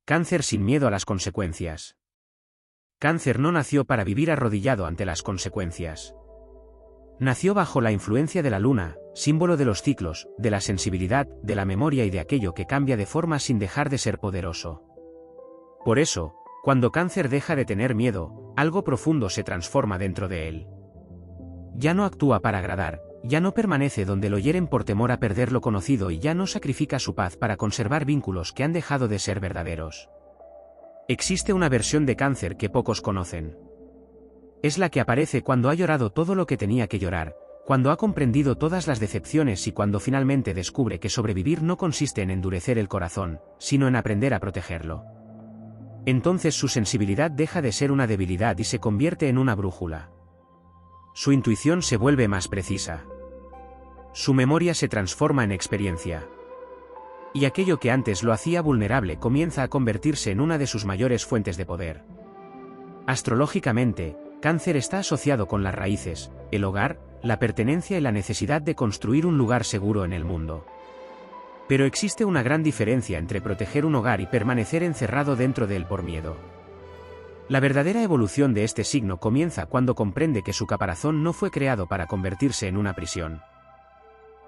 Cáncer sin miedo a las consecuencias. Cáncer no nació para vivir arrodillado ante las consecuencias. Nació bajo la influencia de la luna, símbolo de los ciclos, de la sensibilidad, de la memoria y de aquello que cambia de forma sin dejar de ser poderoso. Por eso, cuando Cáncer deja de tener miedo, algo profundo se transforma dentro de él. Ya no actúa para agradar, ya no permanece donde lo hieren por temor a perder lo conocido y ya no sacrifica su paz para conservar vínculos que han dejado de ser verdaderos. Existe una versión de Cáncer que pocos conocen. Es la que aparece cuando ha llorado todo lo que tenía que llorar, cuando ha comprendido todas las decepciones y cuando finalmente descubre que sobrevivir no consiste en endurecer el corazón, sino en aprender a protegerlo. Entonces su sensibilidad deja de ser una debilidad y se convierte en una brújula. Su intuición se vuelve más precisa. Su memoria se transforma en experiencia. Y aquello que antes lo hacía vulnerable comienza a convertirse en una de sus mayores fuentes de poder. Astrológicamente, Cáncer está asociado con las raíces, el hogar, la pertenencia y la necesidad de construir un lugar seguro en el mundo. Pero existe una gran diferencia entre proteger un hogar y permanecer encerrado dentro de él por miedo. La verdadera evolución de este signo comienza cuando comprende que su caparazón no fue creado para convertirse en una prisión.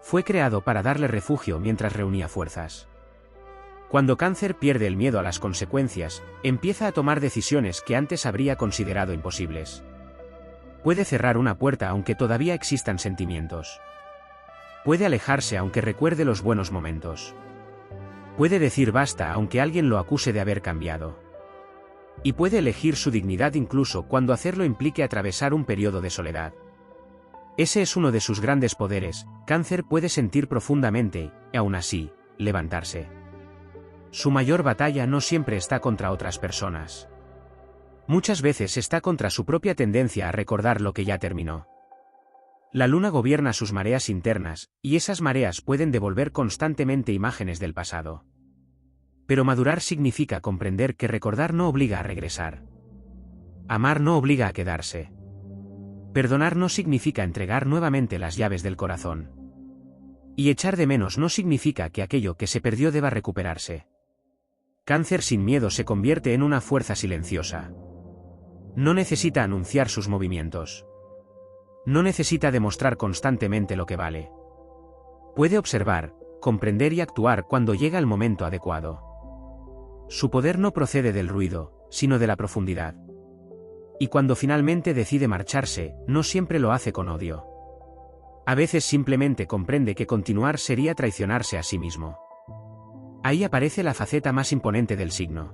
Fue creado para darle refugio mientras reunía fuerzas. Cuando Cáncer pierde el miedo a las consecuencias, empieza a tomar decisiones que antes habría considerado imposibles. Puede cerrar una puerta aunque todavía existan sentimientos. Puede alejarse aunque recuerde los buenos momentos. Puede decir basta aunque alguien lo acuse de haber cambiado. Y puede elegir su dignidad incluso cuando hacerlo implique atravesar un periodo de soledad. Ese es uno de sus grandes poderes. Cáncer puede sentir profundamente, y aún así, levantarse. Su mayor batalla no siempre está contra otras personas. Muchas veces está contra su propia tendencia a recordar lo que ya terminó. La luna gobierna sus mareas internas, y esas mareas pueden devolver constantemente imágenes del pasado. Pero madurar significa comprender que recordar no obliga a regresar. Amar no obliga a quedarse. Perdonar no significa entregar nuevamente las llaves del corazón. Y echar de menos no significa que aquello que se perdió deba recuperarse. Cáncer sin miedo se convierte en una fuerza silenciosa. No necesita anunciar sus movimientos. No necesita demostrar constantemente lo que vale. Puede observar, comprender y actuar cuando llega el momento adecuado. Su poder no procede del ruido, sino de la profundidad. Y cuando finalmente decide marcharse, no siempre lo hace con odio. A veces simplemente comprende que continuar sería traicionarse a sí mismo. Ahí aparece la faceta más imponente del signo.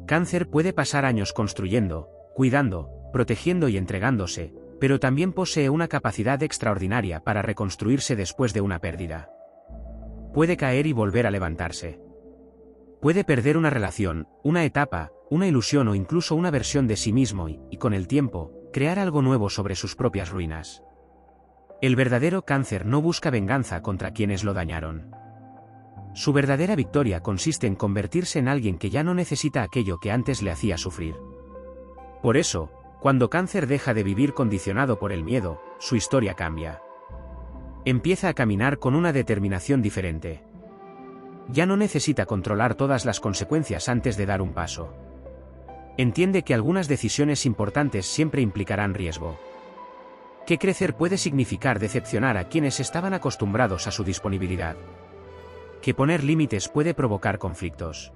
Cáncer puede pasar años construyendo, cuidando, protegiendo y entregándose, pero también posee una capacidad extraordinaria para reconstruirse después de una pérdida. Puede caer y volver a levantarse. Puede perder una relación, una etapa, una ilusión o incluso una versión de sí mismo y, con el tiempo, crear algo nuevo sobre sus propias ruinas. El verdadero Cáncer no busca venganza contra quienes lo dañaron. Su verdadera victoria consiste en convertirse en alguien que ya no necesita aquello que antes le hacía sufrir. Por eso, cuando Cáncer deja de vivir condicionado por el miedo, su historia cambia. Empieza a caminar con una determinación diferente. Ya no necesita controlar todas las consecuencias antes de dar un paso. Entiende que algunas decisiones importantes siempre implicarán riesgo. Que crecer puede significar decepcionar a quienes estaban acostumbrados a su disponibilidad. Que poner límites puede provocar conflictos.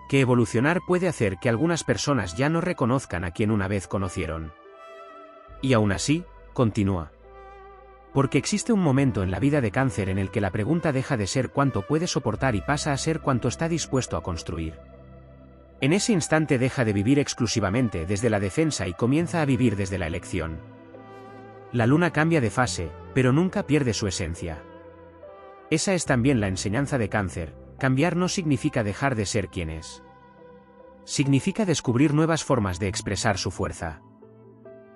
Que evolucionar puede hacer que algunas personas ya no reconozcan a quien una vez conocieron. Y aún así, continúa. Porque existe un momento en la vida de Cáncer en el que la pregunta deja de ser cuánto puede soportar y pasa a ser cuánto está dispuesto a construir. En ese instante deja de vivir exclusivamente desde la defensa y comienza a vivir desde la elección. La luna cambia de fase, pero nunca pierde su esencia. Esa es también la enseñanza de Cáncer: cambiar no significa dejar de ser quien es. Significa descubrir nuevas formas de expresar su fuerza.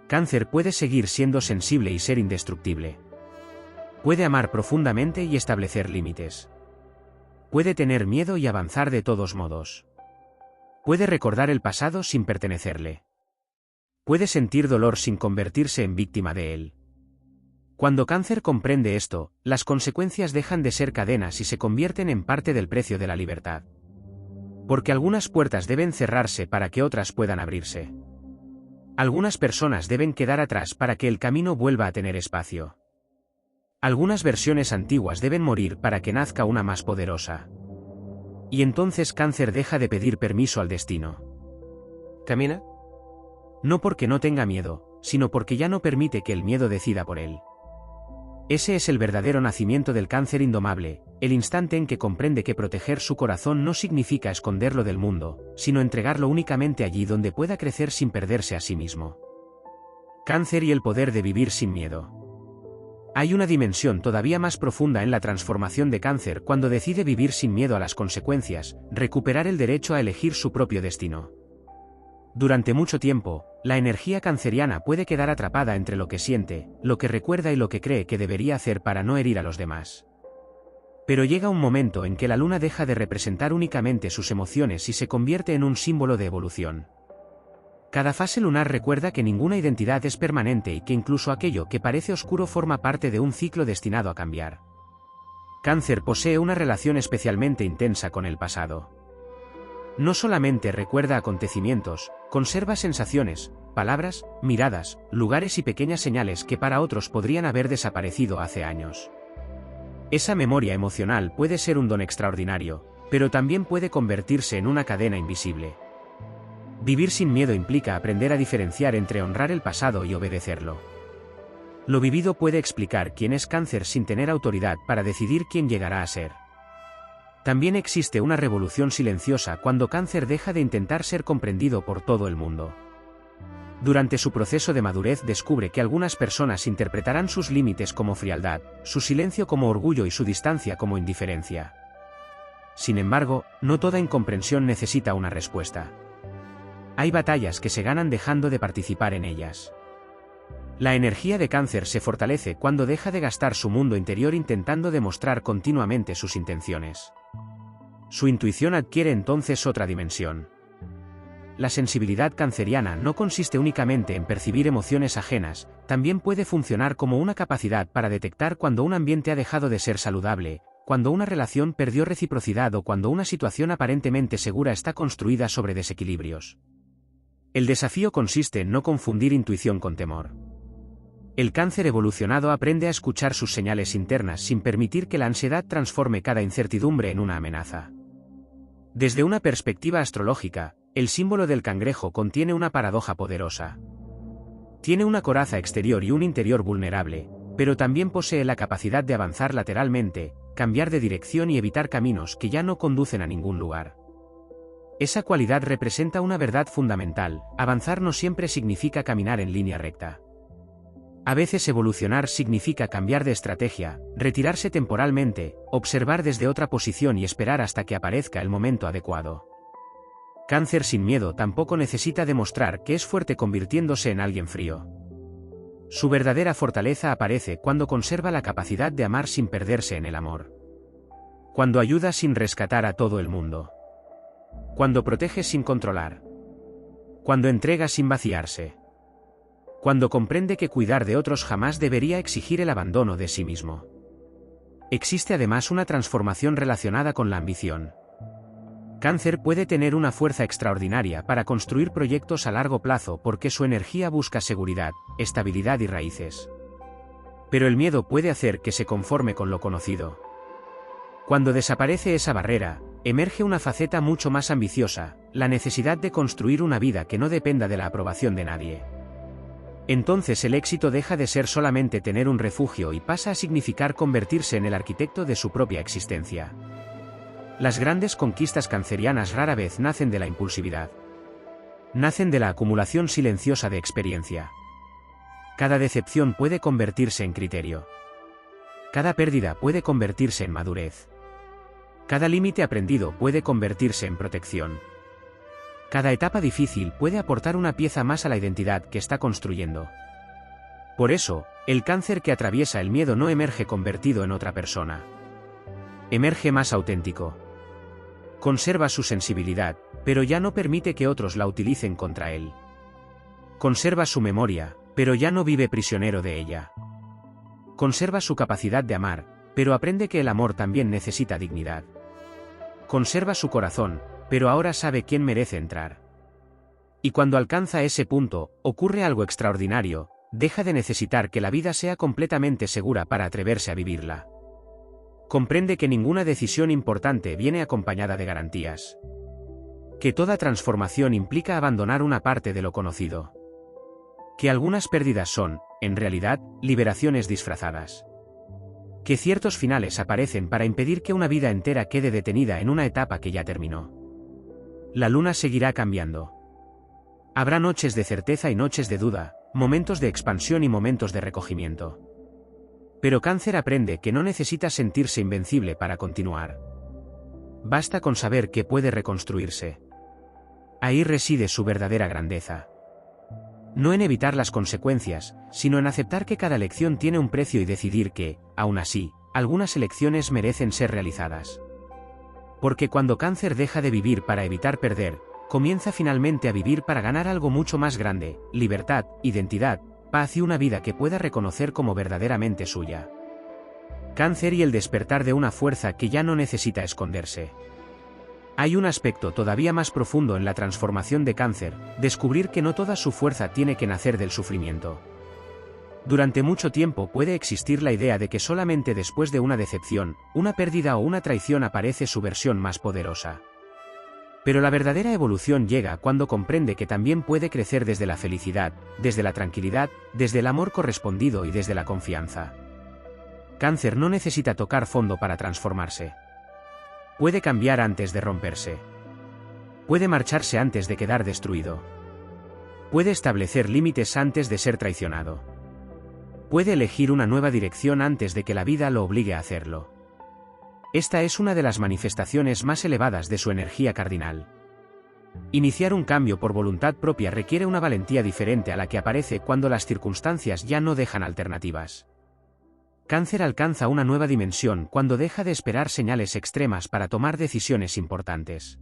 Cáncer puede seguir siendo sensible y ser indestructible. Puede amar profundamente y establecer límites. Puede tener miedo y avanzar de todos modos. Puede recordar el pasado sin pertenecerle. Puede sentir dolor sin convertirse en víctima de él. Cuando Cáncer comprende esto, las consecuencias dejan de ser cadenas y se convierten en parte del precio de la libertad. Porque algunas puertas deben cerrarse para que otras puedan abrirse. Algunas personas deben quedar atrás para que el camino vuelva a tener espacio. Algunas versiones antiguas deben morir para que nazca una más poderosa. Y entonces Cáncer deja de pedir permiso al destino. ¿Camina? No porque no tenga miedo, sino porque ya no permite que el miedo decida por él. Ese es el verdadero nacimiento del Cáncer indomable, el instante en que comprende que proteger su corazón no significa esconderlo del mundo, sino entregarlo únicamente allí donde pueda crecer sin perderse a sí mismo. Cáncer y el poder de vivir sin miedo. Hay una dimensión todavía más profunda en la transformación de Cáncer cuando decide vivir sin miedo a las consecuencias, recuperar el derecho a elegir su propio destino. Durante mucho tiempo, la energía canceriana puede quedar atrapada entre lo que siente, lo que recuerda y lo que cree que debería hacer para no herir a los demás. Pero llega un momento en que la luna deja de representar únicamente sus emociones y se convierte en un símbolo de evolución. Cada fase lunar recuerda que ninguna identidad es permanente y que incluso aquello que parece oscuro forma parte de un ciclo destinado a cambiar. Cáncer posee una relación especialmente intensa con el pasado. No solamente recuerda acontecimientos, conserva sensaciones, palabras, miradas, lugares y pequeñas señales que para otros podrían haber desaparecido hace años. Esa memoria emocional puede ser un don extraordinario, pero también puede convertirse en una cadena invisible. Vivir sin miedo implica aprender a diferenciar entre honrar el pasado y obedecerlo. Lo vivido puede explicar quién es Cáncer sin tener autoridad para decidir quién llegará a ser. También existe una revolución silenciosa cuando Cáncer deja de intentar ser comprendido por todo el mundo. Durante su proceso de madurez descubre que algunas personas interpretarán sus límites como frialdad, su silencio como orgullo y su distancia como indiferencia. Sin embargo, no toda incomprensión necesita una respuesta. Hay batallas que se ganan dejando de participar en ellas. La energía de Cáncer se fortalece cuando deja de gastar su mundo interior intentando demostrar continuamente sus intenciones. Su intuición adquiere entonces otra dimensión. La sensibilidad canceriana no consiste únicamente en percibir emociones ajenas, también puede funcionar como una capacidad para detectar cuando un ambiente ha dejado de ser saludable, cuando una relación perdió reciprocidad o cuando una situación aparentemente segura está construida sobre desequilibrios. El desafío consiste en no confundir intuición con temor. El Cáncer evolucionado aprende a escuchar sus señales internas sin permitir que la ansiedad transforme cada incertidumbre en una amenaza. Desde una perspectiva astrológica, el símbolo del cangrejo contiene una paradoja poderosa. Tiene una coraza exterior y un interior vulnerable, pero también posee la capacidad de avanzar lateralmente, cambiar de dirección y evitar caminos que ya no conducen a ningún lugar. Esa cualidad representa una verdad fundamental: avanzar no siempre significa caminar en línea recta. A veces evolucionar significa cambiar de estrategia, retirarse temporalmente, observar desde otra posición y esperar hasta que aparezca el momento adecuado. Cáncer sin miedo tampoco necesita demostrar que es fuerte convirtiéndose en alguien frío. Su verdadera fortaleza aparece cuando conserva la capacidad de amar sin perderse en el amor. Cuando ayuda sin rescatar a todo el mundo. Cuando protege sin controlar. Cuando entrega sin vaciarse. Cuando comprende que cuidar de otros jamás debería exigir el abandono de sí mismo. Existe además una transformación relacionada con la ambición. Cáncer puede tener una fuerza extraordinaria para construir proyectos a largo plazo porque su energía busca seguridad, estabilidad y raíces. Pero el miedo puede hacer que se conforme con lo conocido. Cuando desaparece esa barrera, emerge una faceta mucho más ambiciosa: la necesidad de construir una vida que no dependa de la aprobación de nadie. Entonces el éxito deja de ser solamente tener un refugio y pasa a significar convertirse en el arquitecto de su propia existencia. Las grandes conquistas cancerianas rara vez nacen de la impulsividad. Nacen de la acumulación silenciosa de experiencia. Cada decepción puede convertirse en criterio. Cada pérdida puede convertirse en madurez. Cada límite aprendido puede convertirse en protección. Cada etapa difícil puede aportar una pieza más a la identidad que está construyendo. Por eso, el Cáncer que atraviesa el miedo no emerge convertido en otra persona. Emerge más auténtico. Conserva su sensibilidad, pero ya no permite que otros la utilicen contra él. Conserva su memoria, pero ya no vive prisionero de ella. Conserva su capacidad de amar, pero aprende que el amor también necesita dignidad. Conserva su corazón, pero ahora sabe quién merece entrar. Y cuando alcanza ese punto, ocurre algo extraordinario, deja de necesitar que la vida sea completamente segura para atreverse a vivirla. Comprende que ninguna decisión importante viene acompañada de garantías. Que toda transformación implica abandonar una parte de lo conocido. Que algunas pérdidas son, en realidad, liberaciones disfrazadas. Que ciertos finales aparecen para impedir que una vida entera quede detenida en una etapa que ya terminó. La luna seguirá cambiando. Habrá noches de certeza y noches de duda, momentos de expansión y momentos de recogimiento. Pero Cáncer aprende que no necesita sentirse invencible para continuar. Basta con saber que puede reconstruirse. Ahí reside su verdadera grandeza. No en evitar las consecuencias, sino en aceptar que cada lección tiene un precio y decidir que, aún así, algunas elecciones merecen ser realizadas. Porque cuando Cáncer deja de vivir para evitar perder, comienza finalmente a vivir para ganar algo mucho más grande: libertad, identidad, paz y una vida que pueda reconocer como verdaderamente suya. Cáncer y el despertar de una fuerza que ya no necesita esconderse. Hay un aspecto todavía más profundo en la transformación de Cáncer: descubrir que no toda su fuerza tiene que nacer del sufrimiento. Durante mucho tiempo puede existir la idea de que solamente después de una decepción, una pérdida o una traición aparece su versión más poderosa. Pero la verdadera evolución llega cuando comprende que también puede crecer desde la felicidad, desde la tranquilidad, desde el amor correspondido y desde la confianza. Cáncer no necesita tocar fondo para transformarse. Puede cambiar antes de romperse. Puede marcharse antes de quedar destruido. Puede establecer límites antes de ser traicionado. Puede elegir una nueva dirección antes de que la vida lo obligue a hacerlo. Esta es una de las manifestaciones más elevadas de su energía cardinal. Iniciar un cambio por voluntad propia requiere una valentía diferente a la que aparece cuando las circunstancias ya no dejan alternativas. Cáncer alcanza una nueva dimensión cuando deja de esperar señales extremas para tomar decisiones importantes.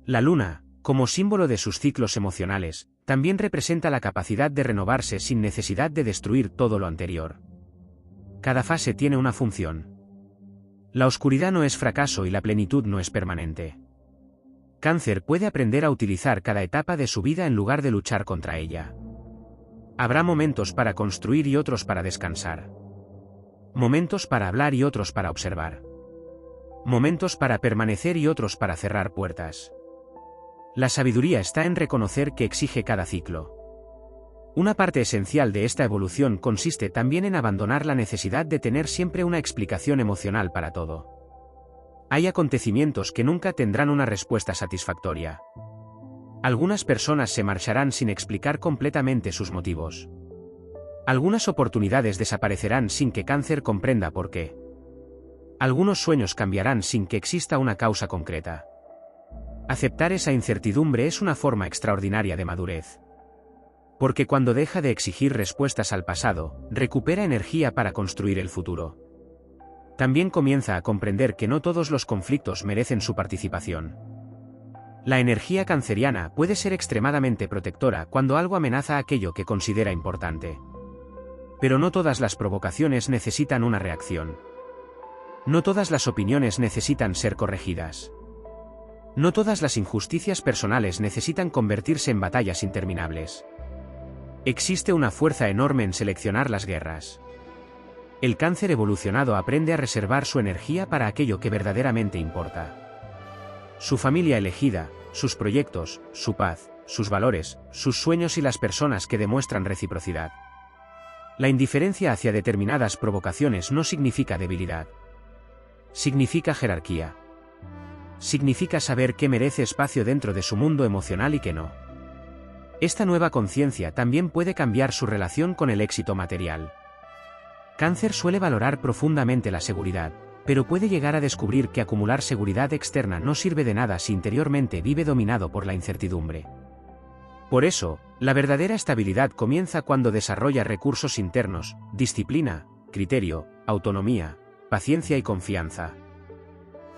La luna, como símbolo de sus ciclos emocionales, también representa la capacidad de renovarse sin necesidad de destruir todo lo anterior. Cada fase tiene una función. La oscuridad no es fracaso y la plenitud no es permanente. Cáncer puede aprender a utilizar cada etapa de su vida en lugar de luchar contra ella. Habrá momentos para construir y otros para descansar. Momentos para hablar y otros para observar. Momentos para permanecer y otros para cerrar puertas. La sabiduría está en reconocer que exige cada ciclo. Una parte esencial de esta evolución consiste también en abandonar la necesidad de tener siempre una explicación emocional para todo. Hay acontecimientos que nunca tendrán una respuesta satisfactoria. Algunas personas se marcharán sin explicar completamente sus motivos. Algunas oportunidades desaparecerán sin que Cáncer comprenda por qué. Algunos sueños cambiarán sin que exista una causa concreta. Aceptar esa incertidumbre es una forma extraordinaria de madurez. Porque cuando deja de exigir respuestas al pasado, recupera energía para construir el futuro. También comienza a comprender que no todos los conflictos merecen su participación. La energía canceriana puede ser extremadamente protectora cuando algo amenaza aquello que considera importante. Pero no todas las provocaciones necesitan una reacción. No todas las opiniones necesitan ser corregidas. No todas las injusticias personales necesitan convertirse en batallas interminables. Existe una fuerza enorme en seleccionar las guerras. El Cáncer evolucionado aprende a reservar su energía para aquello que verdaderamente importa. Su familia elegida, sus proyectos, su paz, sus valores, sus sueños y las personas que demuestran reciprocidad. La indiferencia hacia determinadas provocaciones no significa debilidad. Significa jerarquía. Significa saber qué merece espacio dentro de su mundo emocional y qué no. Esta nueva conciencia también puede cambiar su relación con el éxito material. Cáncer suele valorar profundamente la seguridad, pero puede llegar a descubrir que acumular seguridad externa no sirve de nada si interiormente vive dominado por la incertidumbre. Por eso, la verdadera estabilidad comienza cuando desarrolla recursos internos: disciplina, criterio, autonomía, paciencia y confianza.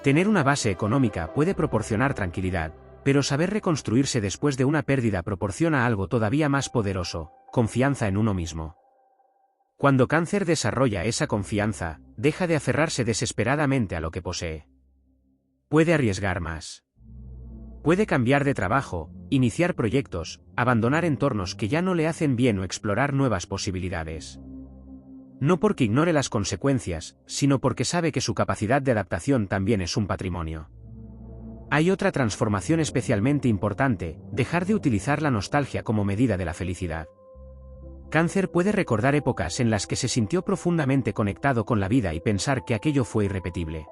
Tener una base económica puede proporcionar tranquilidad, pero saber reconstruirse después de una pérdida proporciona algo todavía más poderoso: confianza en uno mismo. Cuando Cáncer desarrolla esa confianza, deja de aferrarse desesperadamente a lo que posee. Puede arriesgar más. Puede cambiar de trabajo, iniciar proyectos, abandonar entornos que ya no le hacen bien o explorar nuevas posibilidades. No porque ignore las consecuencias, sino porque sabe que su capacidad de adaptación también es un patrimonio. Hay otra transformación especialmente importante: dejar de utilizar la nostalgia como medida de la felicidad. Cáncer puede recordar épocas en las que se sintió profundamente conectado con la vida y pensar que aquello fue irrepetible.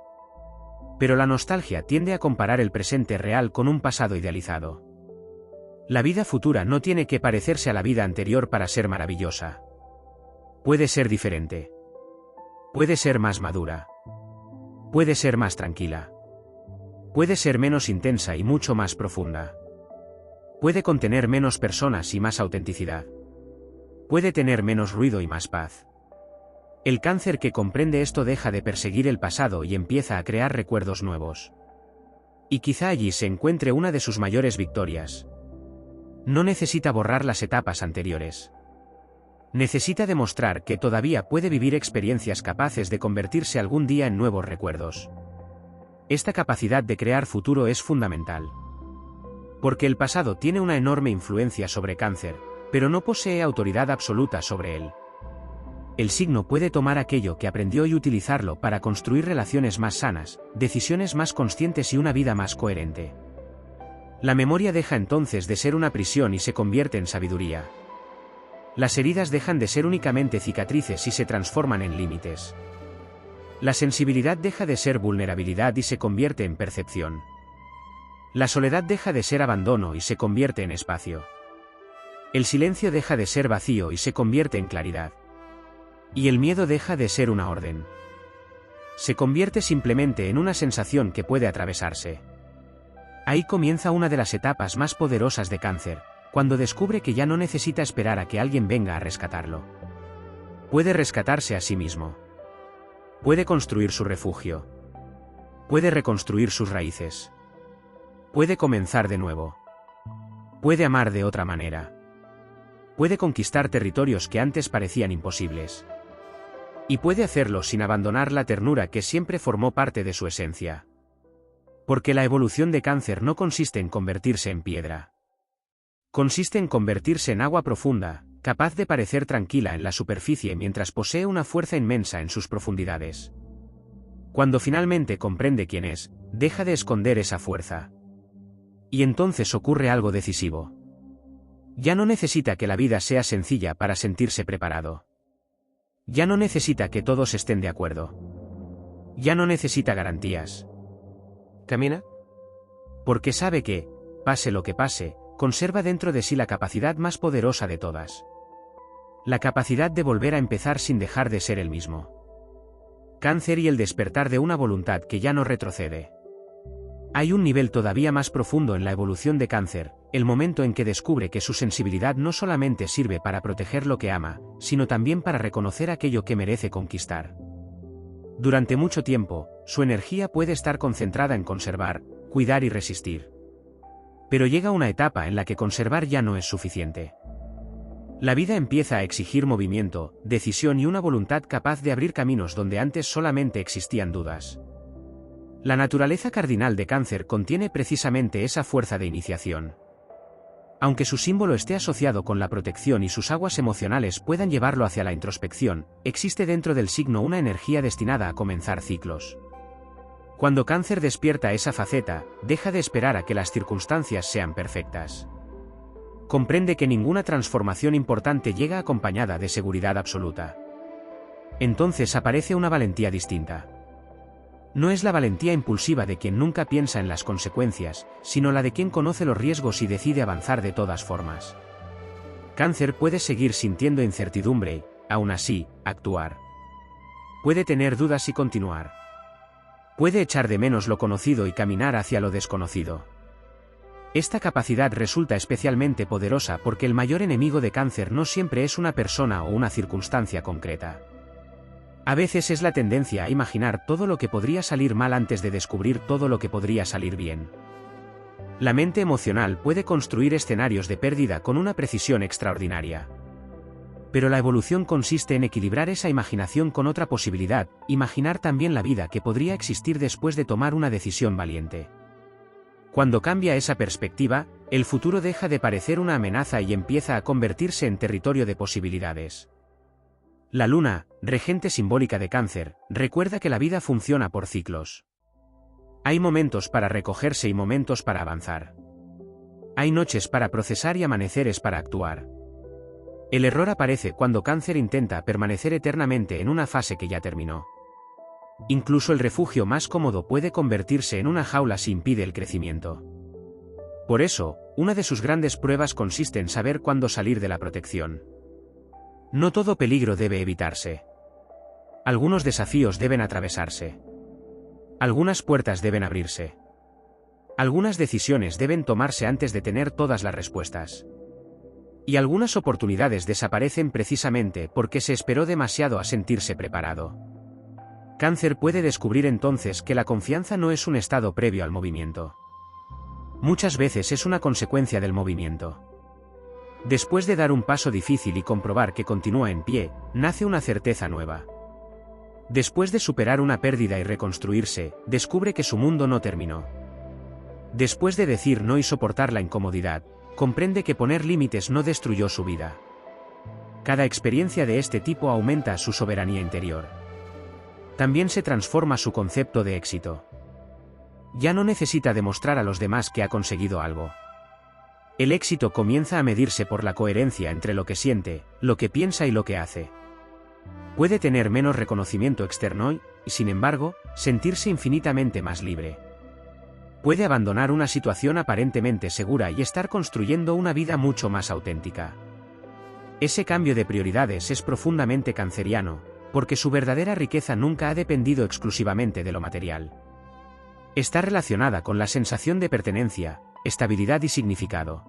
Pero la nostalgia tiende a comparar el presente real con un pasado idealizado. La vida futura no tiene que parecerse a la vida anterior para ser maravillosa. Puede ser diferente. Puede ser más madura. Puede ser más tranquila. Puede ser menos intensa y mucho más profunda. Puede contener menos personas y más autenticidad. Puede tener menos ruido y más paz. El cáncer que comprende esto deja de perseguir el pasado y empieza a crear recuerdos nuevos. Y quizá allí se encuentre una de sus mayores victorias. No necesita borrar las etapas anteriores. Necesita demostrar que todavía puede vivir experiencias capaces de convertirse algún día en nuevos recuerdos. Esta capacidad de crear futuro es fundamental. Porque el pasado tiene una enorme influencia sobre Cáncer, pero no posee autoridad absoluta sobre él. El signo puede tomar aquello que aprendió y utilizarlo para construir relaciones más sanas, decisiones más conscientes y una vida más coherente. La memoria deja entonces de ser una prisión y se convierte en sabiduría. Las heridas dejan de ser únicamente cicatrices y se transforman en límites. La sensibilidad deja de ser vulnerabilidad y se convierte en percepción. La soledad deja de ser abandono y se convierte en espacio. El silencio deja de ser vacío y se convierte en claridad. Y el miedo deja de ser una orden. Se convierte simplemente en una sensación que puede atravesarse. Ahí comienza una de las etapas más poderosas de Cáncer, cuando descubre que ya no necesita esperar a que alguien venga a rescatarlo. Puede rescatarse a sí mismo. Puede construir su refugio. Puede reconstruir sus raíces. Puede comenzar de nuevo. Puede amar de otra manera. Puede conquistar territorios que antes parecían imposibles. Y puede hacerlo sin abandonar la ternura que siempre formó parte de su esencia. Porque la evolución de Cáncer no consiste en convertirse en piedra. Consiste en convertirse en agua profunda, capaz de parecer tranquila en la superficie mientras posee una fuerza inmensa en sus profundidades. Cuando finalmente comprende quién es, deja de esconder esa fuerza. Y entonces ocurre algo decisivo. Ya no necesita que la vida sea sencilla para sentirse preparado. Ya no necesita que todos estén de acuerdo. Ya no necesita garantías. ¿Camina? Porque sabe que, pase lo que pase, conserva dentro de sí la capacidad más poderosa de todas. La capacidad de volver a empezar sin dejar de ser el mismo. Cáncer y el despertar de una voluntad que ya no retrocede. Hay un nivel todavía más profundo en la evolución de Cáncer, el momento en que descubre que su sensibilidad no solamente sirve para proteger lo que ama, sino también para reconocer aquello que merece conquistar. Durante mucho tiempo, su energía puede estar concentrada en conservar, cuidar y resistir. Pero llega una etapa en la que conservar ya no es suficiente. La vida empieza a exigir movimiento, decisión y una voluntad capaz de abrir caminos donde antes solamente existían dudas. La naturaleza cardinal de Cáncer contiene precisamente esa fuerza de iniciación. Aunque su símbolo esté asociado con la protección y sus aguas emocionales puedan llevarlo hacia la introspección, existe dentro del signo una energía destinada a comenzar ciclos. Cuando Cáncer despierta esa faceta, deja de esperar a que las circunstancias sean perfectas. Comprende que ninguna transformación importante llega acompañada de seguridad absoluta. Entonces aparece una valentía distinta. No es la valentía impulsiva de quien nunca piensa en las consecuencias, sino la de quien conoce los riesgos y decide avanzar de todas formas. Cáncer puede seguir sintiendo incertidumbre y, aún así, actuar. Puede tener dudas y continuar. Puede echar de menos lo conocido y caminar hacia lo desconocido. Esta capacidad resulta especialmente poderosa porque el mayor enemigo de Cáncer no siempre es una persona o una circunstancia concreta. A veces es la tendencia a imaginar todo lo que podría salir mal antes de descubrir todo lo que podría salir bien. La mente emocional puede construir escenarios de pérdida con una precisión extraordinaria. Pero la evolución consiste en equilibrar esa imaginación con otra posibilidad, imaginar también la vida que podría existir después de tomar una decisión valiente. Cuando cambia esa perspectiva, el futuro deja de parecer una amenaza y empieza a convertirse en territorio de posibilidades. La luna, regente simbólica de Cáncer, recuerda que la vida funciona por ciclos. Hay momentos para recogerse y momentos para avanzar. Hay noches para procesar y amaneceres para actuar. El error aparece cuando Cáncer intenta permanecer eternamente en una fase que ya terminó. Incluso el refugio más cómodo puede convertirse en una jaula si impide el crecimiento. Por eso, una de sus grandes pruebas consiste en saber cuándo salir de la protección. No todo peligro debe evitarse. Algunos desafíos deben atravesarse. Algunas puertas deben abrirse. Algunas decisiones deben tomarse antes de tener todas las respuestas. Y algunas oportunidades desaparecen precisamente porque se esperó demasiado a sentirse preparado. Cáncer puede descubrir entonces que la confianza no es un estado previo al movimiento. Muchas veces es una consecuencia del movimiento. Después de dar un paso difícil y comprobar que continúa en pie, nace una certeza nueva. Después de superar una pérdida y reconstruirse, descubre que su mundo no terminó. Después de decir no y soportar la incomodidad, comprende que poner límites no destruyó su vida. Cada experiencia de este tipo aumenta su soberanía interior. También se transforma su concepto de éxito. Ya no necesita demostrar a los demás que ha conseguido algo. El éxito comienza a medirse por la coherencia entre lo que siente, lo que piensa y lo que hace. Puede tener menos reconocimiento externo y, sin embargo, sentirse infinitamente más libre. Puede abandonar una situación aparentemente segura y estar construyendo una vida mucho más auténtica. Ese cambio de prioridades es profundamente canceriano, porque su verdadera riqueza nunca ha dependido exclusivamente de lo material. Está relacionada con la sensación de pertenencia, estabilidad y significado.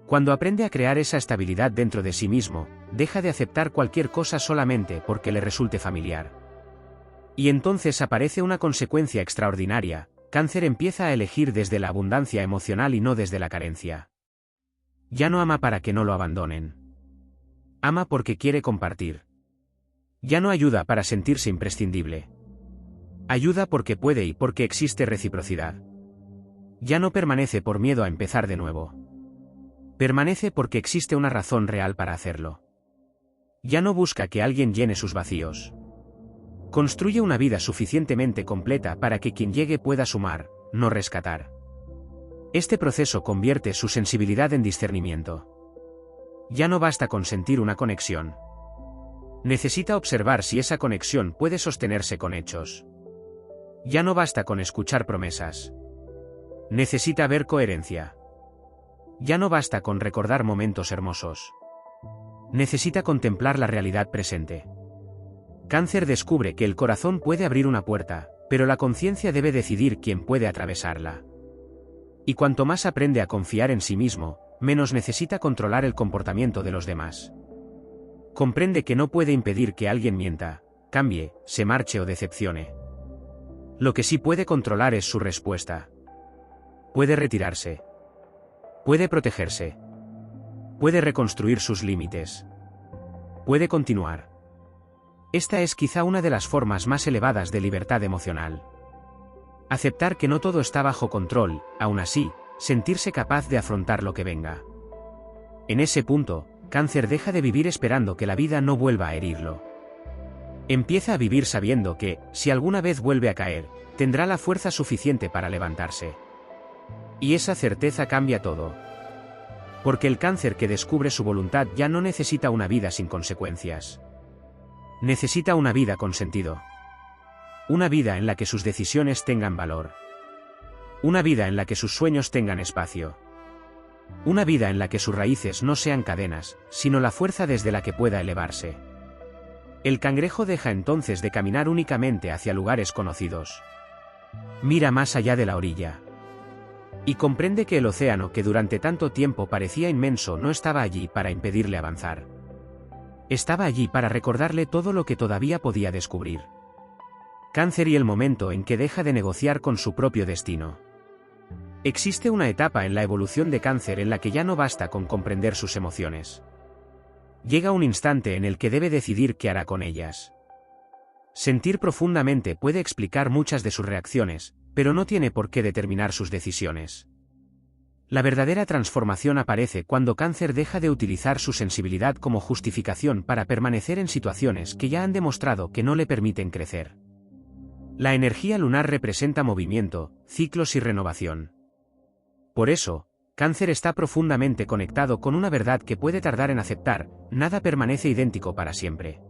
Cuando aprende a crear esa estabilidad dentro de sí mismo, deja de aceptar cualquier cosa solamente porque le resulte familiar. Y entonces aparece una consecuencia extraordinaria: Cáncer empieza a elegir desde la abundancia emocional y no desde la carencia. Ya no ama para que no lo abandonen. Ama porque quiere compartir. Ya no ayuda para sentirse imprescindible. Ayuda porque puede y porque existe reciprocidad. Ya no permanece por miedo a empezar de nuevo. Permanece porque existe una razón real para hacerlo. Ya no busca que alguien llene sus vacíos. Construye una vida suficientemente completa para que quien llegue pueda sumar, no rescatar. Este proceso convierte su sensibilidad en discernimiento. Ya no basta con sentir una conexión. Necesita observar si esa conexión puede sostenerse con hechos. Ya no basta con escuchar promesas. Necesita ver coherencia. Ya no basta con recordar momentos hermosos. Necesita contemplar la realidad presente. Cáncer descubre que el corazón puede abrir una puerta, pero la conciencia debe decidir quién puede atravesarla. Y cuanto más aprende a confiar en sí mismo, menos necesita controlar el comportamiento de los demás. Comprende que no puede impedir que alguien mienta, cambie, se marche o decepcione. Lo que sí puede controlar es su respuesta. Puede retirarse. Puede protegerse. Puede reconstruir sus límites. Puede continuar. Esta es quizá una de las formas más elevadas de libertad emocional. Aceptar que no todo está bajo control, aún así, sentirse capaz de afrontar lo que venga. En ese punto, Cáncer deja de vivir esperando que la vida no vuelva a herirlo. Empieza a vivir sabiendo que, si alguna vez vuelve a caer, tendrá la fuerza suficiente para levantarse. Y esa certeza cambia todo. Porque el Cáncer que descubre su voluntad ya no necesita una vida sin consecuencias. Necesita una vida con sentido. Una vida en la que sus decisiones tengan valor. Una vida en la que sus sueños tengan espacio. Una vida en la que sus raíces no sean cadenas, sino la fuerza desde la que pueda elevarse. El cangrejo deja entonces de caminar únicamente hacia lugares conocidos. Mira más allá de la orilla. Y comprende que el océano que durante tanto tiempo parecía inmenso no estaba allí para impedirle avanzar. Estaba allí para recordarle todo lo que todavía podía descubrir. Cáncer y el momento en que deja de negociar con su propio destino. Existe una etapa en la evolución de Cáncer en la que ya no basta con comprender sus emociones. Llega un instante en el que debe decidir qué hará con ellas. Sentir profundamente puede explicar muchas de sus reacciones, pero no tiene por qué determinar sus decisiones. La verdadera transformación aparece cuando Cáncer deja de utilizar su sensibilidad como justificación para permanecer en situaciones que ya han demostrado que no le permiten crecer. La energía lunar representa movimiento, ciclos y renovación. Por eso, Cáncer está profundamente conectado con una verdad que puede tardar en aceptar: nada permanece idéntico para siempre.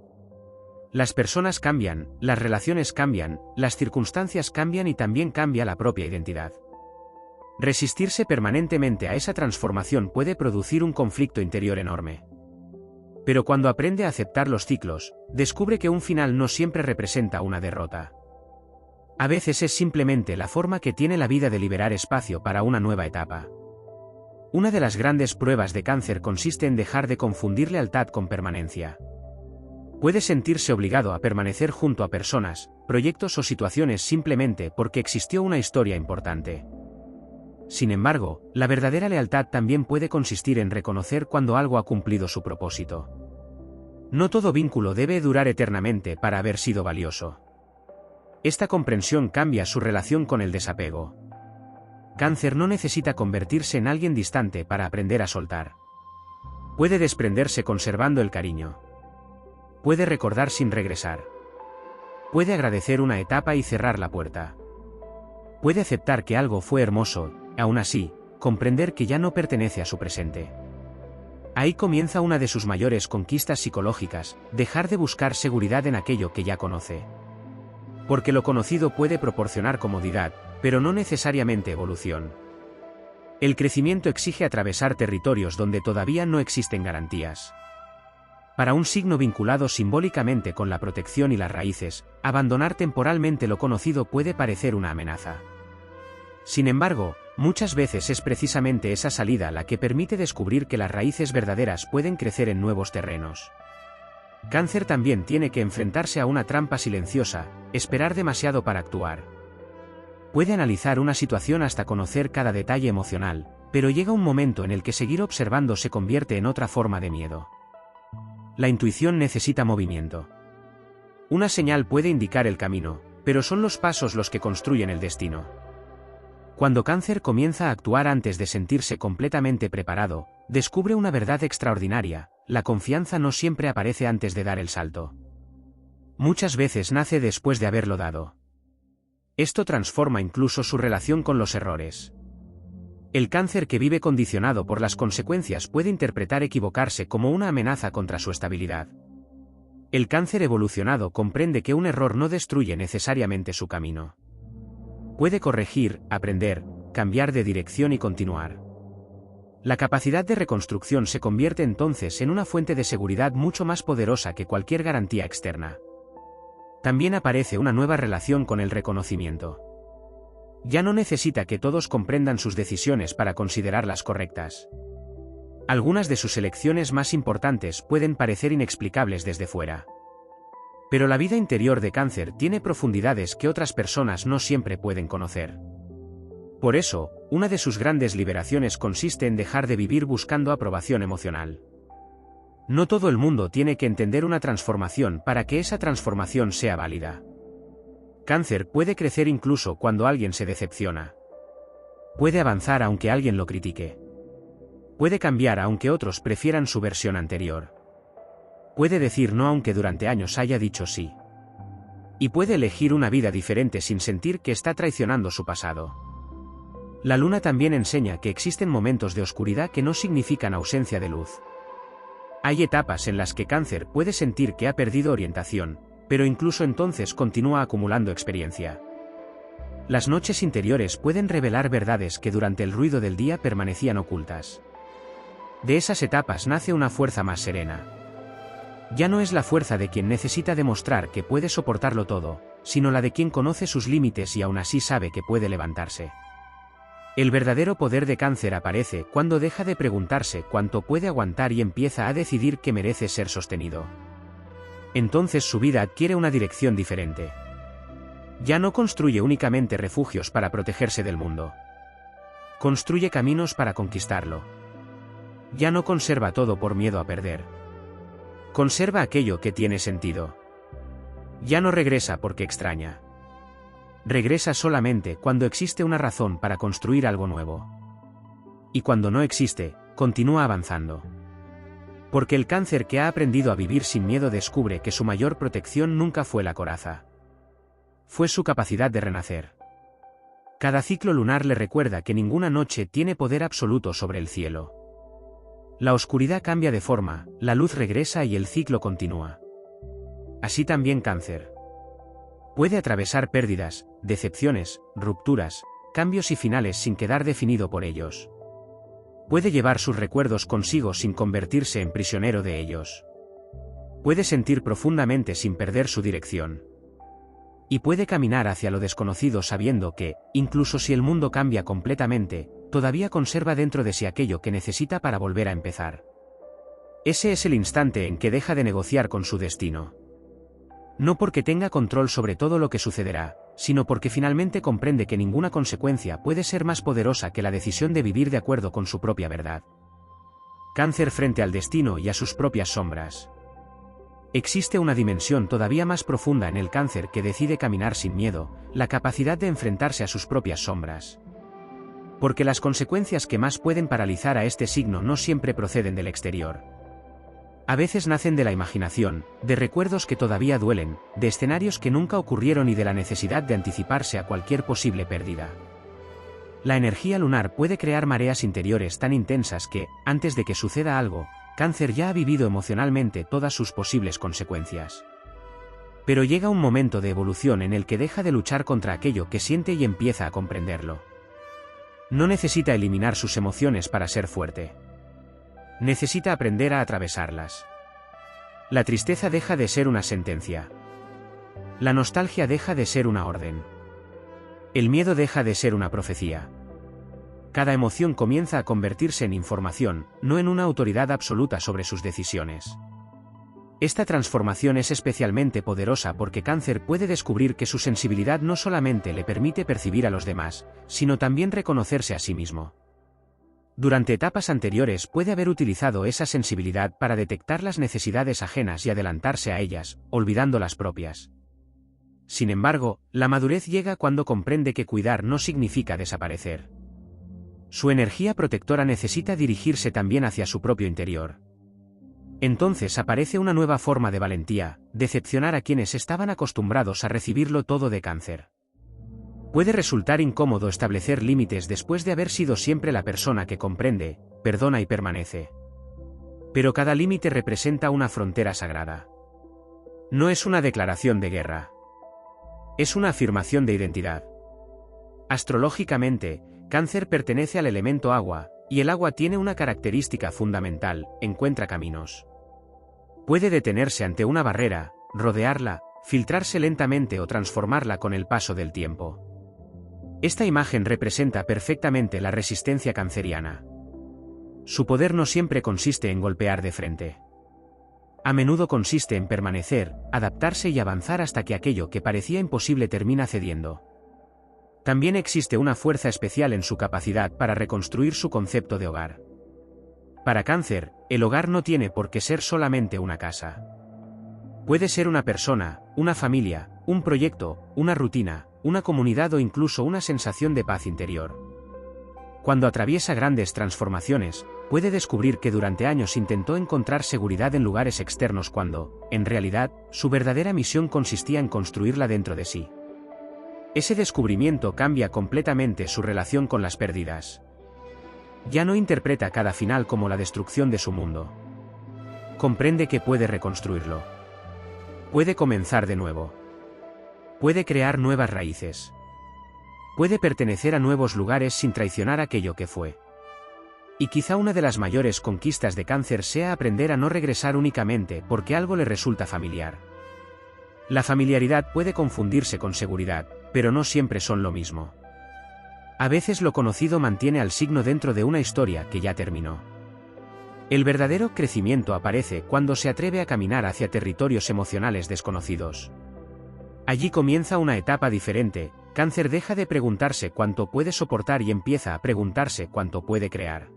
Las personas cambian, las relaciones cambian, las circunstancias cambian y también cambia la propia identidad. Resistirse permanentemente a esa transformación puede producir un conflicto interior enorme. Pero cuando aprende a aceptar los ciclos, descubre que un final no siempre representa una derrota. A veces es simplemente la forma que tiene la vida de liberar espacio para una nueva etapa. Una de las grandes pruebas de Cáncer consiste en dejar de confundir lealtad con permanencia. Puede sentirse obligado a permanecer junto a personas, proyectos o situaciones simplemente porque existió una historia importante. Sin embargo, la verdadera lealtad también puede consistir en reconocer cuando algo ha cumplido su propósito. No todo vínculo debe durar eternamente para haber sido valioso. Esta comprensión cambia su relación con el desapego. Cáncer no necesita convertirse en alguien distante para aprender a soltar. Puede desprenderse conservando el cariño. Puede recordar sin regresar. Puede agradecer una etapa y cerrar la puerta. Puede aceptar que algo fue hermoso, aún así, comprender que ya no pertenece a su presente. Ahí comienza una de sus mayores conquistas psicológicas: dejar de buscar seguridad en aquello que ya conoce. Porque lo conocido puede proporcionar comodidad, pero no necesariamente evolución. El crecimiento exige atravesar territorios donde todavía no existen garantías. Para un signo vinculado simbólicamente con la protección y las raíces, abandonar temporalmente lo conocido puede parecer una amenaza. Sin embargo, muchas veces es precisamente esa salida la que permite descubrir que las raíces verdaderas pueden crecer en nuevos terrenos. Cáncer también tiene que enfrentarse a una trampa silenciosa: esperar demasiado para actuar. Puede analizar una situación hasta conocer cada detalle emocional, pero llega un momento en el que seguir observando se convierte en otra forma de miedo. La intuición necesita movimiento. Una señal puede indicar el camino, pero son los pasos los que construyen el destino. Cuando Cáncer comienza a actuar antes de sentirse completamente preparado, descubre una verdad extraordinaria: la confianza no siempre aparece antes de dar el salto. Muchas veces nace después de haberlo dado. Esto transforma incluso su relación con los errores. El Cáncer que vive condicionado por las consecuencias puede interpretar equivocarse como una amenaza contra su estabilidad. El Cáncer evolucionado comprende que un error no destruye necesariamente su camino. Puede corregir, aprender, cambiar de dirección y continuar. La capacidad de reconstrucción se convierte entonces en una fuente de seguridad mucho más poderosa que cualquier garantía externa. También aparece una nueva relación con el reconocimiento. Ya no necesita que todos comprendan sus decisiones para considerarlas correctas. Algunas de sus elecciones más importantes pueden parecer inexplicables desde fuera. Pero la vida interior de Cáncer tiene profundidades que otras personas no siempre pueden conocer. Por eso, una de sus grandes liberaciones consiste en dejar de vivir buscando aprobación emocional. No todo el mundo tiene que entender una transformación para que esa transformación sea válida. Cáncer puede crecer incluso cuando alguien se decepciona. Puede avanzar aunque alguien lo critique. Puede cambiar aunque otros prefieran su versión anterior. Puede decir no aunque durante años haya dicho sí. Y puede elegir una vida diferente sin sentir que está traicionando su pasado. La luna también enseña que existen momentos de oscuridad que no significan ausencia de luz. Hay etapas en las que Cáncer puede sentir que ha perdido orientación, pero incluso entonces continúa acumulando experiencia. Las noches interiores pueden revelar verdades que durante el ruido del día permanecían ocultas. De esas etapas nace una fuerza más serena. Ya no es la fuerza de quien necesita demostrar que puede soportarlo todo, sino la de quien conoce sus límites y aún así sabe que puede levantarse. El verdadero poder de Cáncer aparece cuando deja de preguntarse cuánto puede aguantar y empieza a decidir que merece ser sostenido. Entonces su vida adquiere una dirección diferente. Ya no construye únicamente refugios para protegerse del mundo. Construye caminos para conquistarlo. Ya no conserva todo por miedo a perder. Conserva aquello que tiene sentido. Ya no regresa porque extraña. regresa solamente cuando existe una razón para construir algo nuevo. Y cuando no existe, continúa avanzando. Porque el Cáncer que ha aprendido a vivir sin miedo descubre que su mayor protección nunca fue la coraza. Fue su capacidad de renacer. Cada ciclo lunar le recuerda que ninguna noche tiene poder absoluto sobre el cielo. La oscuridad cambia de forma, la luz regresa y el ciclo continúa. Así también Cáncer. Puede atravesar pérdidas, decepciones, rupturas, cambios y finales sin quedar definido por ellos. Puede llevar sus recuerdos consigo sin convertirse en prisionero de ellos. Puede sentir profundamente sin perder su dirección. Y puede caminar hacia lo desconocido sabiendo que, incluso si el mundo cambia completamente, todavía conserva dentro de sí aquello que necesita para volver a empezar. Ese es el instante en que deja de negociar con su destino. No porque tenga control sobre todo lo que sucederá, sino porque finalmente comprende que ninguna consecuencia puede ser más poderosa que la decisión de vivir de acuerdo con su propia verdad. Cáncer frente al destino y a sus propias sombras. Existe una dimensión todavía más profunda en el Cáncer que decide caminar sin miedo, la capacidad de enfrentarse a sus propias sombras. Porque las consecuencias que más pueden paralizar a este signo no siempre proceden del exterior. A veces nacen de la imaginación, de recuerdos que todavía duelen, de escenarios que nunca ocurrieron y de la necesidad de anticiparse a cualquier posible pérdida. La energía lunar puede crear mareas interiores tan intensas que, antes de que suceda algo, Cáncer ya ha vivido emocionalmente todas sus posibles consecuencias. Pero llega un momento de evolución en el que deja de luchar contra aquello que siente y empieza a comprenderlo. No necesita eliminar sus emociones para ser fuerte. Necesita aprender a atravesarlas. La tristeza deja de ser una sentencia. La nostalgia deja de ser una orden. El miedo deja de ser una profecía. Cada emoción comienza a convertirse en información, no en una autoridad absoluta sobre sus decisiones. Esta transformación es especialmente poderosa porque Cáncer puede descubrir que su sensibilidad no solamente le permite percibir a los demás, sino también reconocerse a sí mismo. Durante etapas anteriores puede haber utilizado esa sensibilidad para detectar las necesidades ajenas y adelantarse a ellas, olvidando las propias. Sin embargo, la madurez llega cuando comprende que cuidar no significa desaparecer. Su energía protectora necesita dirigirse también hacia su propio interior. Entonces aparece una nueva forma de valentía, decepcionar a quienes estaban acostumbrados a recibirlo todo de Cáncer. Puede resultar incómodo establecer límites después de haber sido siempre la persona que comprende, perdona y permanece. Pero cada límite representa una frontera sagrada. No es una declaración de guerra. Es una afirmación de identidad. Astrológicamente, Cáncer pertenece al elemento agua, y el agua tiene una característica fundamental: encuentra caminos. Puede detenerse ante una barrera, rodearla, filtrarse lentamente o transformarla con el paso del tiempo. Esta imagen representa perfectamente la resistencia canceriana. Su poder no siempre consiste en golpear de frente. A menudo consiste en permanecer, adaptarse y avanzar hasta que aquello que parecía imposible termina cediendo. También existe una fuerza especial en su capacidad para reconstruir su concepto de hogar. Para Cáncer, el hogar no tiene por qué ser solamente una casa. Puede ser una persona, una familia, un proyecto, una rutina, una comunidad o incluso una sensación de paz interior. Cuando atraviesa grandes transformaciones, puede descubrir que durante años intentó encontrar seguridad en lugares externos cuando, en realidad, su verdadera misión consistía en construirla dentro de sí. Ese descubrimiento cambia completamente su relación con las pérdidas. Ya no interpreta cada final como la destrucción de su mundo. Comprende que puede reconstruirlo. Puede comenzar de nuevo. Puede crear nuevas raíces. Puede pertenecer a nuevos lugares sin traicionar aquello que fue. Y quizá una de las mayores conquistas de Cáncer sea aprender a no regresar únicamente porque algo le resulta familiar. La familiaridad puede confundirse con seguridad, pero no siempre son lo mismo. A veces lo conocido mantiene al signo dentro de una historia que ya terminó. El verdadero crecimiento aparece cuando se atreve a caminar hacia territorios emocionales desconocidos. Allí comienza una etapa diferente. Cáncer deja de preguntarse cuánto puede soportar y empieza a preguntarse cuánto puede crear.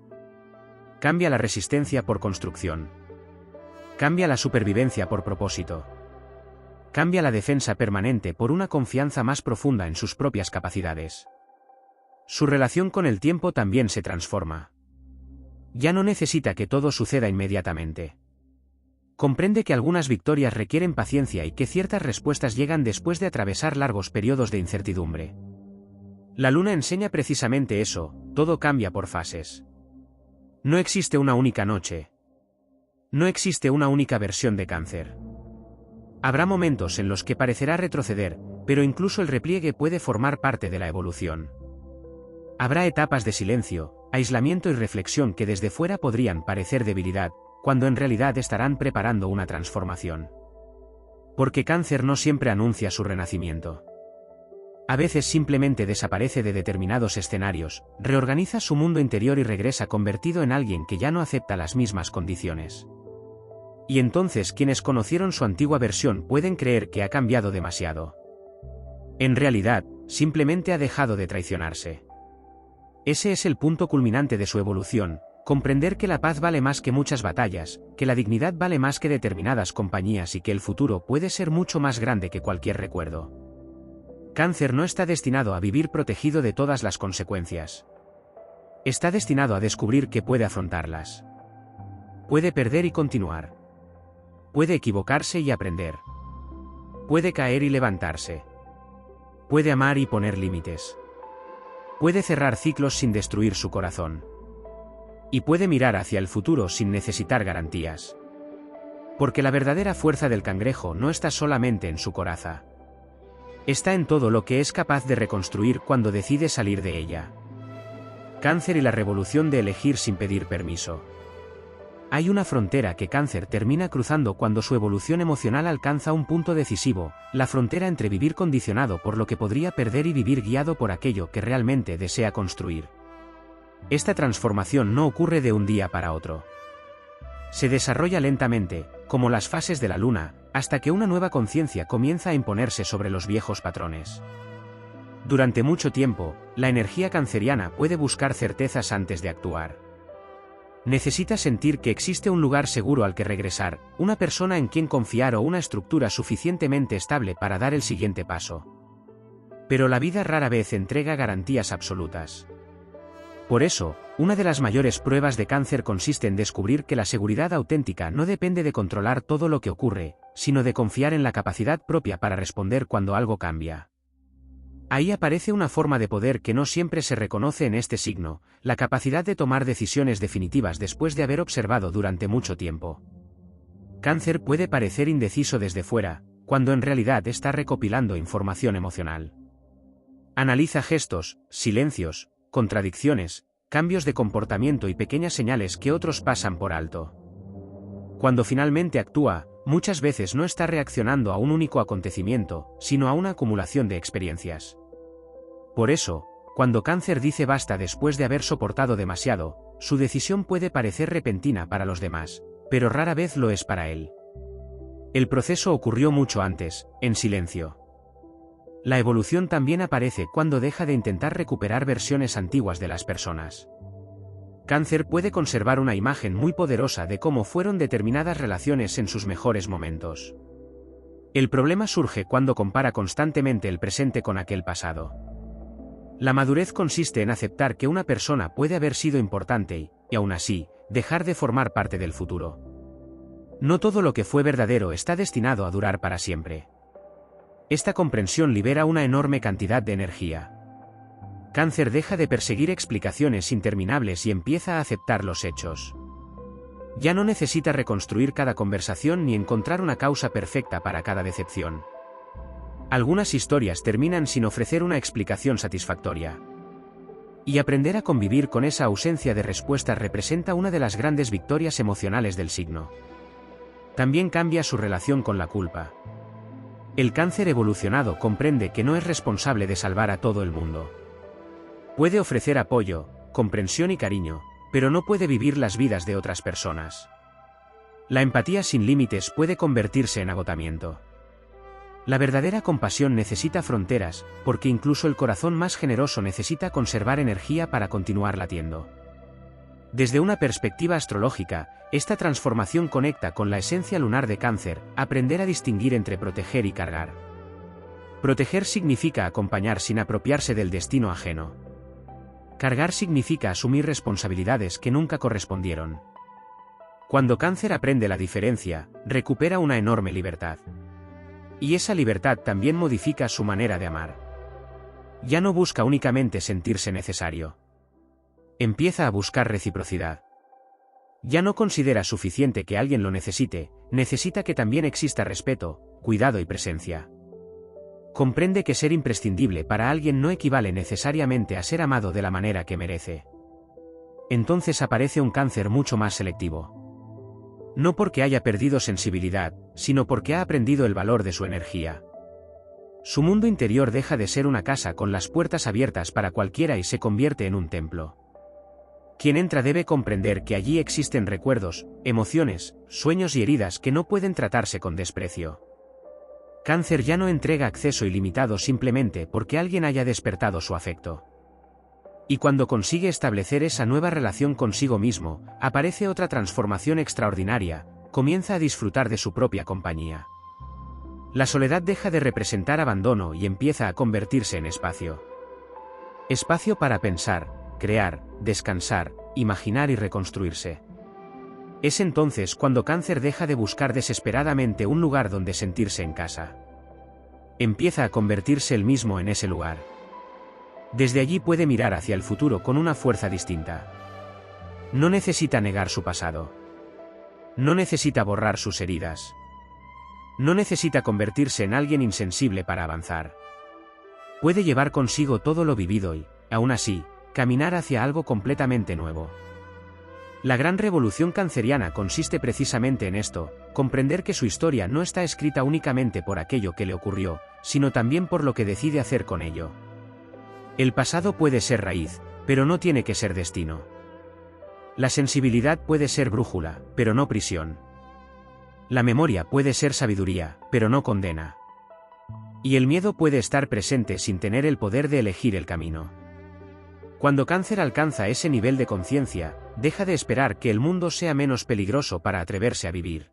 Cambia la resistencia por construcción. Cambia la supervivencia por propósito. cambia la defensa permanente por una confianza más profunda en sus propias capacidades. Su relación con el tiempo también se transforma. Ya no necesita que todo suceda inmediatamente. Comprende que algunas victorias requieren paciencia y que ciertas respuestas llegan después de atravesar largos periodos de incertidumbre. La luna enseña precisamente eso, todo cambia por fases. No existe una única noche. No existe una única versión de Cáncer. Habrá momentos en los que parecerá retroceder, pero incluso el repliegue puede formar parte de la evolución. Habrá etapas de silencio, aislamiento y reflexión que desde fuera podrían parecer debilidad, cuando en realidad estarán preparando una transformación. Porque Cáncer no siempre anuncia su renacimiento. A veces simplemente desaparece de determinados escenarios, reorganiza su mundo interior y regresa convertido en alguien que ya no acepta las mismas condiciones. Y entonces quienes conocieron su antigua versión pueden creer que ha cambiado demasiado. En realidad, simplemente ha dejado de traicionarse. Ese es el punto culminante de su evolución, comprender que la paz vale más que muchas batallas, que la dignidad vale más que determinadas compañías y que el futuro puede ser mucho más grande que cualquier recuerdo. Cáncer no está destinado a vivir protegido de todas las consecuencias. Está destinado a descubrir que puede afrontarlas. Puede perder y continuar. Puede equivocarse y aprender. Puede caer y levantarse. Puede amar y poner límites. Puede cerrar ciclos sin destruir su corazón. Y puede mirar hacia el futuro sin necesitar garantías. Porque la verdadera fuerza del cangrejo no está solamente en su coraza. Está en todo lo que es capaz de reconstruir cuando decide salir de ella. Cáncer y la revolución de elegir sin pedir permiso. Hay una frontera que Cáncer termina cruzando cuando su evolución emocional alcanza un punto decisivo, la frontera entre vivir condicionado por lo que podría perder y vivir guiado por aquello que realmente desea construir. Esta transformación no ocurre de un día para otro. Se desarrolla lentamente, como las fases de la luna, hasta que una nueva conciencia comienza a imponerse sobre los viejos patrones. Durante mucho tiempo, la energía canceriana puede buscar certezas antes de actuar. Necesita sentir que existe un lugar seguro al que regresar, una persona en quien confiar o una estructura suficientemente estable para dar el siguiente paso. Pero la vida rara vez entrega garantías absolutas. Por eso, una de las mayores pruebas de Cáncer consiste en descubrir que la seguridad auténtica no depende de controlar todo lo que ocurre, sino de confiar en la capacidad propia para responder cuando algo cambia. Ahí aparece una forma de poder que no siempre se reconoce en este signo, la capacidad de tomar decisiones definitivas después de haber observado durante mucho tiempo. Cáncer puede parecer indeciso desde fuera, cuando en realidad está recopilando información emocional. Analiza gestos, silencios, contradicciones, cambios de comportamiento y pequeñas señales que otros pasan por alto. Cuando finalmente actúa, muchas veces no está reaccionando a un único acontecimiento, sino a una acumulación de experiencias. Por eso, cuando Cáncer dice basta después de haber soportado demasiado, su decisión puede parecer repentina para los demás, pero rara vez lo es para él. El proceso ocurrió mucho antes, en silencio. La evolución también aparece cuando deja de intentar recuperar versiones antiguas de las personas. Cáncer puede conservar una imagen muy poderosa de cómo fueron determinadas relaciones en sus mejores momentos. El problema surge cuando compara constantemente el presente con aquel pasado. La madurez consiste en aceptar que una persona puede haber sido importante y aún así, dejar de formar parte del futuro. No todo lo que fue verdadero está destinado a durar para siempre. Esta comprensión libera una enorme cantidad de energía. Cáncer deja de perseguir explicaciones interminables y empieza a aceptar los hechos. Ya no necesita reconstruir cada conversación ni encontrar una causa perfecta para cada decepción. Algunas historias terminan sin ofrecer una explicación satisfactoria. Y aprender a convivir con esa ausencia de respuestas representa una de las grandes victorias emocionales del signo. También cambia su relación con la culpa. El Cáncer evolucionado comprende que no es responsable de salvar a todo el mundo. Puede ofrecer apoyo, comprensión y cariño, pero no puede vivir las vidas de otras personas. La empatía sin límites puede convertirse en agotamiento. La verdadera compasión necesita fronteras, porque incluso el corazón más generoso necesita conservar energía para continuar latiendo. Desde una perspectiva astrológica, esta transformación conecta con la esencia lunar de Cáncer, aprender a distinguir entre proteger y cargar. Proteger significa acompañar sin apropiarse del destino ajeno. Cargar significa asumir responsabilidades que nunca correspondieron. Cuando Cáncer aprende la diferencia, recupera una enorme libertad. Y esa libertad también modifica su manera de amar. Ya no busca únicamente sentirse necesario. Empieza a buscar reciprocidad. Ya no considera suficiente que alguien lo necesite, necesita que también exista respeto, cuidado y presencia. Comprende que ser imprescindible para alguien no equivale necesariamente a ser amado de la manera que merece. Entonces aparece un Cáncer mucho más selectivo. No porque haya perdido sensibilidad, sino porque ha aprendido el valor de su energía. Su mundo interior deja de ser una casa con las puertas abiertas para cualquiera y se convierte en un templo. Quien entra debe comprender que allí existen recuerdos, emociones, sueños y heridas que no pueden tratarse con desprecio. Cáncer ya no entrega acceso ilimitado simplemente porque alguien haya despertado su afecto. Y cuando consigue establecer esa nueva relación consigo mismo, aparece otra transformación extraordinaria, comienza a disfrutar de su propia compañía. La soledad deja de representar abandono y empieza a convertirse en espacio. Espacio para pensar, crear, descansar, imaginar y reconstruirse. Es entonces cuando Cáncer deja de buscar desesperadamente un lugar donde sentirse en casa. Empieza a convertirse él mismo en ese lugar. Desde allí puede mirar hacia el futuro con una fuerza distinta. No necesita negar su pasado. No necesita borrar sus heridas. No necesita convertirse en alguien insensible para avanzar. Puede llevar consigo todo lo vivido y, aún así, caminar hacia algo completamente nuevo. La gran revolución canceriana consiste precisamente en esto, comprender que su historia no está escrita únicamente por aquello que le ocurrió, sino también por lo que decide hacer con ello. El pasado puede ser raíz, pero no tiene que ser destino. La sensibilidad puede ser brújula, pero no prisión. La memoria puede ser sabiduría, pero no condena. Y el miedo puede estar presente sin tener el poder de elegir el camino. Cuando Cáncer alcanza ese nivel de conciencia, deja de esperar que el mundo sea menos peligroso para atreverse a vivir.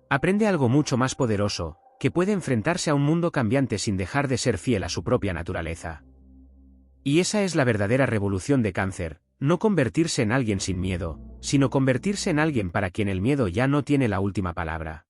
Aprende algo mucho más poderoso, que puede enfrentarse a un mundo cambiante sin dejar de ser fiel a su propia naturaleza. Y esa es la verdadera revolución de Cáncer, no convertirse en alguien sin miedo, sino convertirse en alguien para quien el miedo ya no tiene la última palabra.